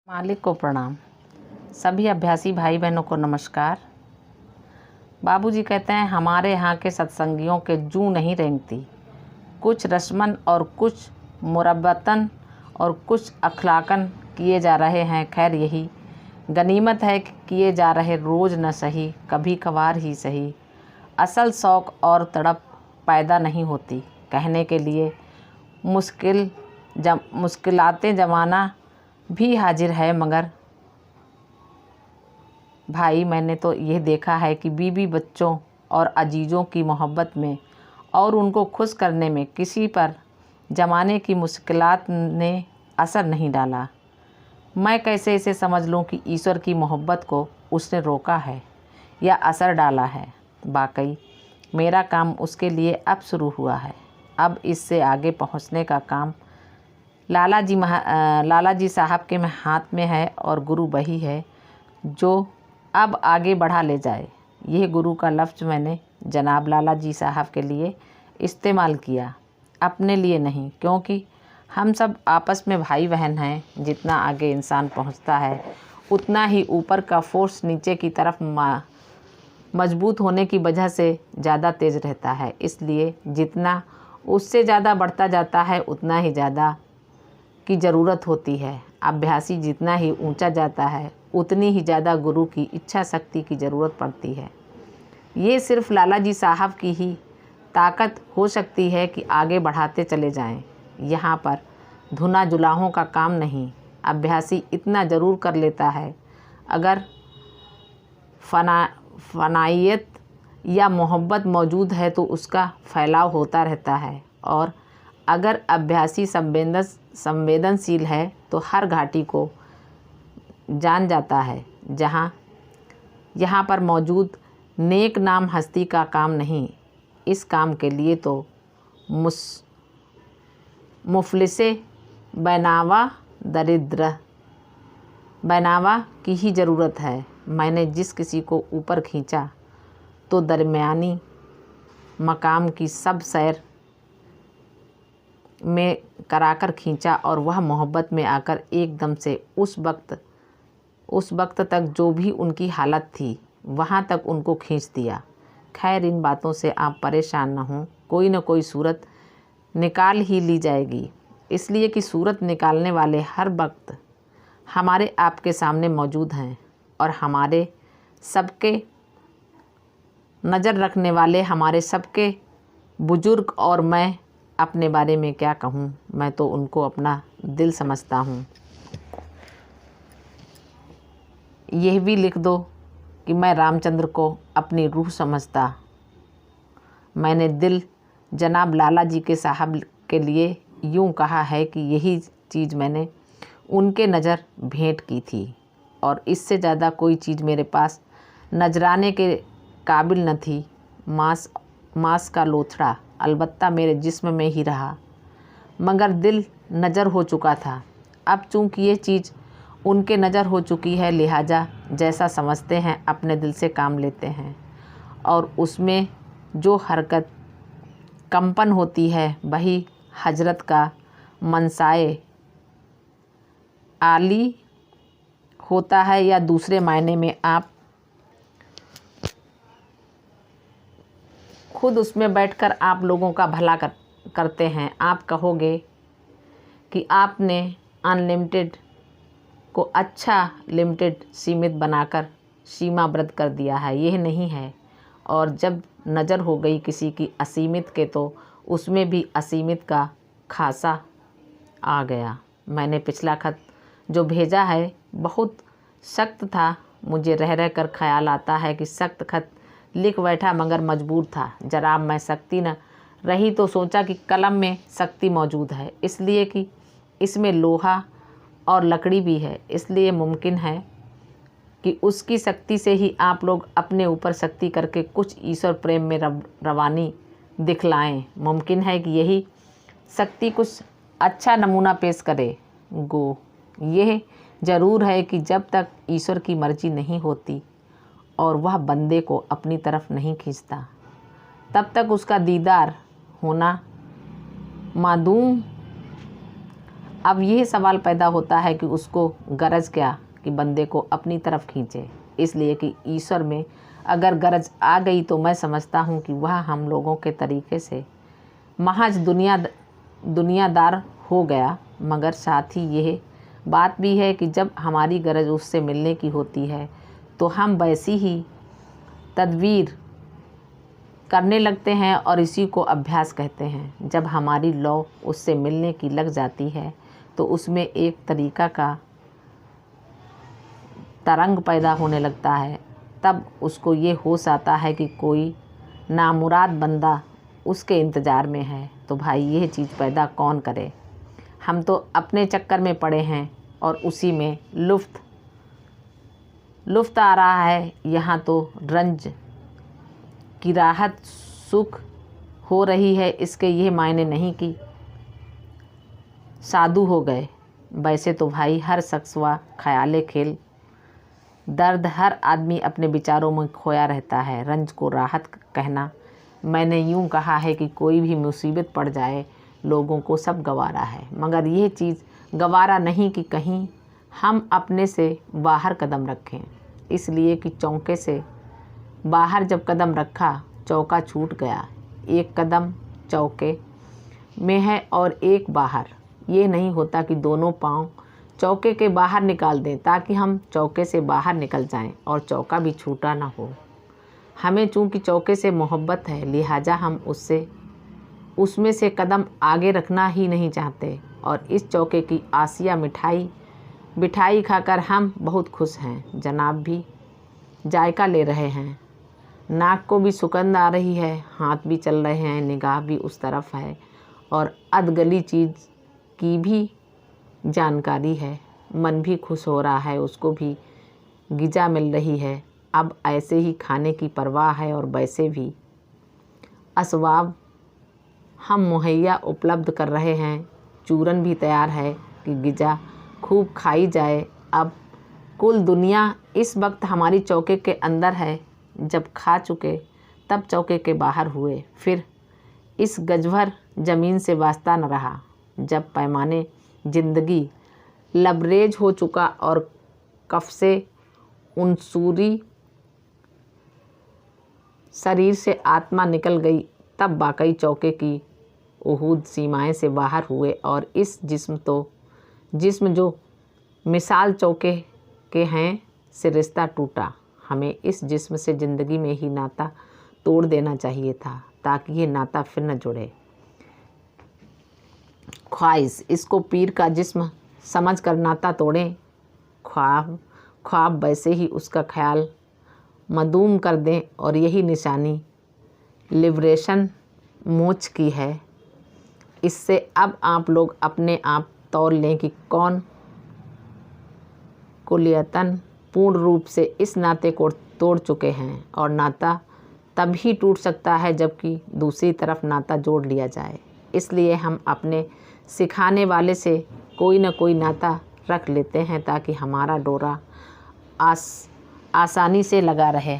मालिक को प्रणाम। सभी अभ्यासी भाई बहनों को नमस्कार। बाबूजी कहते हैं हमारे यहाँ के सत्संगियों के जूं नहीं रेंगती, कुछ रस्मन और कुछ मुरब्बतन और कुछ अखलाकन किए जा रहे हैं। खैर यही गनीमत है कि किए जा रहे रोज़ न सही, कभी कभार ही सही। असल शौक़ और तड़प पैदा नहीं होती कहने के लिए मुश्किलातें ज़माना भी हाजिर है। मगर भाई मैंने तो यह देखा है कि बीवी बच्चों और अजीज़ों की मोहब्बत में और उनको खुश करने में किसी पर ज़माने की मुश्किलात ने असर नहीं डाला। मैं कैसे इसे समझ लूं कि ईश्वर की मोहब्बत को उसने रोका है या असर डाला है। वाकई मेरा काम उसके लिए अब शुरू हुआ है। अब इससे आगे पहुंचने का काम लाला जी साहब के हाथ में है और गुरु वही है जो अब आगे बढ़ा ले जाए। यह गुरु का लफ्ज़ मैंने जनाब लाला जी साहब के लिए इस्तेमाल किया, अपने लिए नहीं, क्योंकि हम सब आपस में भाई बहन हैं। जितना आगे इंसान पहुंचता है उतना ही ऊपर का फोर्स नीचे की तरफ मजबूत होने की वजह से ज़्यादा तेज़ रहता है। इसलिए जितना उससे ज़्यादा बढ़ता जाता है उतना ही ज़्यादा की ज़रूरत होती है। अभ्यासी जितना ही ऊंचा जाता है उतनी ही ज़्यादा गुरु की इच्छा शक्ति की ज़रूरत पड़ती है। ये सिर्फ लाला जी साहब की ही ताकत हो सकती है कि आगे बढ़ाते चले जाएं। यहाँ पर धुना जुलाहों का काम नहीं। अभ्यासी इतना ज़रूर कर लेता है, अगर फनाइयत या मोहब्बत मौजूद है तो उसका फैलाव होता रहता है। और अगर अभ्यासी संवेदनशील है तो हर घाटी को जान जाता है। यहाँ पर मौजूद नेक नाम हस्ती का काम नहीं। इस काम के लिए तो मुफलिसे बनावा दरिद्र बनावा की ही ज़रूरत है। मैंने जिस किसी को ऊपर खींचा तो दरमियानी मकाम की सब सैर में कराकर खींचा और वह मोहब्बत में आकर एकदम से उस वक्त तक जो भी उनकी हालत थी वहाँ तक उनको खींच दिया। खैर इन बातों से आप परेशान न हों, कोई न कोई सूरत निकाल ही ली जाएगी। इसलिए कि सूरत निकालने वाले हर वक्त हमारे आपके सामने मौजूद हैं और हमारे सबके नज़र रखने वाले हमारे सबके बुजुर्ग। और मैं अपने बारे में क्या कहूँ, मैं तो उनको अपना दिल समझता हूँ। यह भी लिख दो कि मैं रामचंद्र को अपनी रूह समझता। मैंने दिल जनाब लाला जी के साहब के लिए यूँ कहा है कि यही चीज़ मैंने उनके नज़र भेंट की थी और इससे ज़्यादा कोई चीज़ मेरे पास नजराने के काबिल न थी। मांस का लोथड़ा अलबत्ता मेरे जिस्म में ही रहा, मगर दिल नज़र हो चुका था। अब चूँकि ये चीज़ उनके नज़र हो चुकी है, लिहाजा जैसा समझते हैं अपने दिल से काम लेते हैं और उसमें जो हरकत कंपन होती है वही हजरत का मनसाए आली होता है। या दूसरे मायने में आप खुद उसमें बैठकर आप लोगों का भला करते हैं। आप कहोगे कि आपने अनलिमिटेड को अच्छा लिमिटेड सीमित बनाकर सीमाबद्ध कर दिया है। यह नहीं है। और जब नज़र हो गई किसी की असीमित के तो उसमें भी असीमित का खासा आ गया। मैंने पिछला खत जो भेजा है बहुत सख्त था। मुझे रह रह कर ख्याल आता है कि सख्त खत लिख बैठा मगर मजबूर था। जनाब मैं सख्ती न रही तो सोचा कि कलम में सख्ती मौजूद है, इसलिए कि इसमें लोहा और लकड़ी भी है। इसलिए मुमकिन है कि उसकी शक्ति से ही आप लोग अपने ऊपर शक्ति करके कुछ ईश्वर प्रेम में रवानी दिखलाएं। मुमकिन है कि यही शक्ति कुछ अच्छा नमूना पेश करे। यह ज़रूर है कि जब तक ईश्वर की मर्जी नहीं होती और वह बंदे को अपनी तरफ नहीं खींचता तब तक उसका दीदार होना मादूम अब यह सवाल पैदा होता है कि उसको गरज क्या कि बंदे को अपनी तरफ खींचे। इसलिए कि ईश्वर में अगर गरज आ गई तो मैं समझता हूँ कि वह हम लोगों के तरीके से महज दुनियादार हो गया। मगर साथ ही यह बात भी है कि जब हमारी गरज उससे मिलने की होती है तो हम वैसी ही तदबीर करने लगते हैं और इसी को अभ्यास कहते हैं। जब हमारी लौ उससे मिलने की लग जाती है तो उसमें एक तरीका का तरंग पैदा होने लगता है। तब उसको ये होश आता है कि कोई नामुराद बंदा उसके इंतज़ार में है। तो भाई यह चीज़ पैदा कौन करे? हम तो अपने चक्कर में पड़े हैं और उसी में लुफ्त आ रहा है। यहाँ तो रंज की राहत सुख हो रही है, इसके ये मायने नहीं कि साधु हो गए। वैसे तो भाई हर शख्स व ख्याले खेल दर्द हर आदमी अपने विचारों में खोया रहता है। रंज को राहत कहना, मैंने यूँ कहा है कि कोई भी मुसीबत पड़ जाए लोगों को सब गवारा है, मगर यह चीज़ गवारा नहीं कि कहीं हम अपने से बाहर कदम रखें। इसलिए कि चौके से बाहर जब कदम रखा चौका छूट गया। एक कदम चौके में है और एक बाहर। ये नहीं होता कि दोनों पाँव चौके के बाहर निकाल दें ताकि हम चौके से बाहर निकल जाएं और चौका भी छूटा ना हो। हमें चूँकि चौके से मोहब्बत है, लिहाजा हम उसमें से कदम आगे रखना ही नहीं चाहते। और इस चौके की आसिया मिठाई खाकर हम बहुत खुश हैं। जनाब भी जायका ले रहे हैं, नाक को भी सुगंध आ रही है, हाथ भी चल रहे हैं, निगाह भी उस तरफ है और अधगली चीज़ की भी जानकारी है। मन भी खुश हो रहा है, उसको भी गिजा मिल रही है। अब ऐसे ही खाने की परवाह है और वैसे भी असबाब हम मुहैया उपलब्ध कर रहे हैं। चूरन भी तैयार है कि गिजा खूब खाई जाए। अब कुल दुनिया इस वक्त हमारी चौके के अंदर है। जब खा चुके तब चौके के बाहर हुए। फिर इस गजभर ज़मीन से वास्ता न रहा। जब पैमाने ज़िंदगी लबरेज हो चुका और कफ से उनसूरी शरीर से आत्मा निकल गई, तब वाकई चौके की उहूद सीमाएं से बाहर हुए और इस जिस्म जो मिसाल चौके के हैं से रिश्ता टूटा। हमें इस जिस्म से ज़िंदगी में ही नाता तोड़ देना चाहिए था ताकि ये नाता फिर न जुड़े। ख्वाहिश इसको पीर का जिस्म समझ कर नाता तोड़ें। ख्वाब वैसे ही उसका ख्याल मदूम कर दें और यही निशानी लिबरेशन मोच की है। इससे अब आप लोग अपने आप तौल लें कि कौन कुलियतन पूर्ण रूप से इस नाते को तोड़ चुके हैं। और नाता तभी टूट सकता है जबकि दूसरी तरफ नाता जोड़ लिया जाए। इसलिए हम अपने सिखाने वाले से कोई न कोई नाता रख लेते हैं ताकि हमारा डोरा आसानी से लगा रहे।